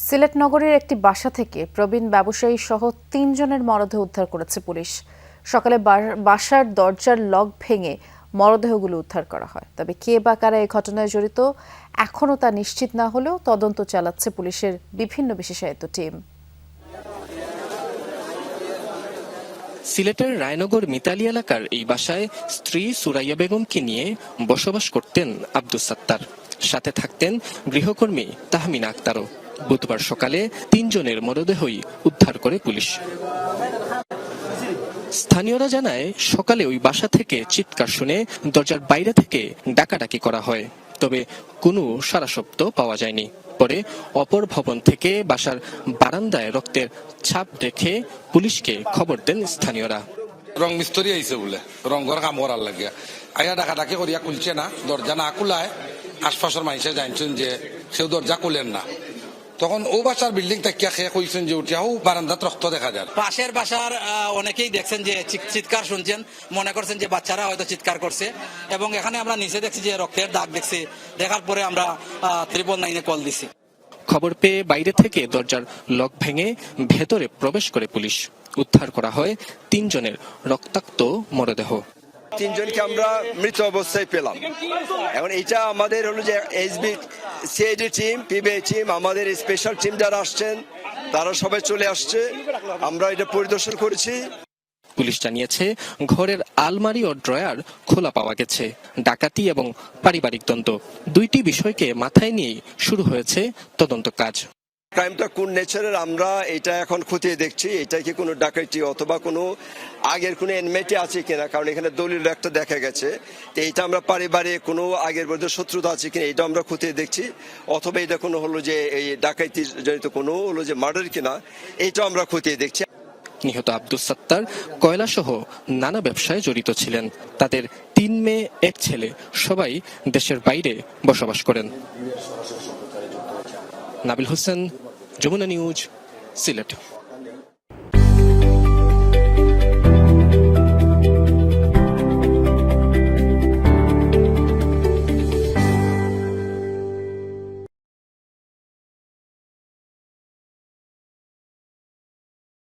সিলেট নগরীর একটি বাসা থেকে প্রবীণ ব্যবসায়ী সহ ৩ জনের মরদেহ উদ্ধার করেছে পুলিশ। সকালে বাসার দরজার লক ভেঙে মরদেহগুলো উদ্ধার করা হয়। তবে কে বা কারা এই ঘটনায় জড়িত এখনও তা নিশ্চিত না হলেও তদন্ত চালাচ্ছে পুলিশের বিভিন্ন বিশেষায়িত টিম। সিলেটের রায়নগর মিতালি এলাকার এই বাসায় স্ত্রী সুরাইয়া বেগমকে নিয়ে বসবাস করতেন আব্দুস সাত্তার। সাথে থাকতেন গৃহকর্মী তাহমিনা আক্তারও। বুধবার সকালে ৩ জনের মরদেহই উদ্ধার করে পুলিশ। স্থানীয়রা জানায়, সকালে ওই বাসা থেকে চিৎকার শুনে দরজার বাইরে থেকে ডাকাডাকি করা হয়, তবে কোনো সাড়া শব্দ পাওয়া যায়নি। পরে অপর ভবন থেকে বাসার বারান্দায় রক্তের ছাপ দেখে পুলিশকে খবর দেন স্থানীয়রা। রং মিস্ত্রি আইছে বলে রং ঘর কাম করার লাগে আইয়া ডাকাডাকি করিয়া খুলছে না, দরজা না খুলায় আশপাশের মানুষে জানছেন যে সেও দরজা খুলেন না। তখন ও বাসার বিল্ডিং তাকিয়া খেয়ে কইছেন যে উঠিয়া ও বারান্দাত রক্ত দেখা যায়। পাশের বাসার অনেকেই দেখছেন যে চিৎকার শুনছেন, মনে করছেন যে বাচ্চারা হয়তো চিৎকার করছে, এবং এখানে আমরা নিচে দেখছি যে রক্তের দাগ দেখছি। দেখার পরে আমরা 999 কল দিছি। খবর পেয়ে বাইরে থেকে দরজার লক ভেঙে ভেতরে প্রবেশ করে পুলিশ। উদ্ধার করা হয় ৩ জনের রক্তাক্ত মরদেহ। ৩ জনকে আমরা মৃত অবস্থায় পেলাম। এখন এটা আমাদের হলো যে SB CID team, PBI team, আমাদের স্পেশাল টিম যারা আসছেন তারা সবাই চলে আসছে। আমরা এটা পরিদর্শন করেছি। পুলিশ জানিয়েছে, ঘরের আলমারি ও ড্রয়ার খোলা পাওয়া গেছে। ডাকাতি এবং পারিবারিক দ্বন্দ্ব, দুইটি বিষয়কে মাথায় নিয়েই শুরু হয়েছে তদন্ত কাজ। ক্রাইমটা কোন নেচারের আমরা এটা এখন খতিয়ে দেখছি। এটা কি কোনো ডাকাতি অথবা কোনো আগের কোনো এনমেটি আছে কিনা, কারণ এখানে দলিল একটা দেখা গেছে। তো এইটা আমরা পারিবারিক কোনো আগের মধ্যে শত্রুতা আছে কিনা এটা আমরা খতিয়ে দেখছি, অথবা এটা কোনো হলো যে এই ডাকাতি জড়িত কোনো হলো যে মার্ডার কিনা এইটা আমরা খতিয়ে দেখছি। নিহত আব্দুস সাত্তার কয়লা সহ নানা ব্যবসায় জড়িত ছিলেন। তাদের 3 মেয়ে 1 ছেলে, সবাই দেশের বাইরে বসবাস করেন। নাবিল হোসেন, যমুনা নিউজ, সিলেট।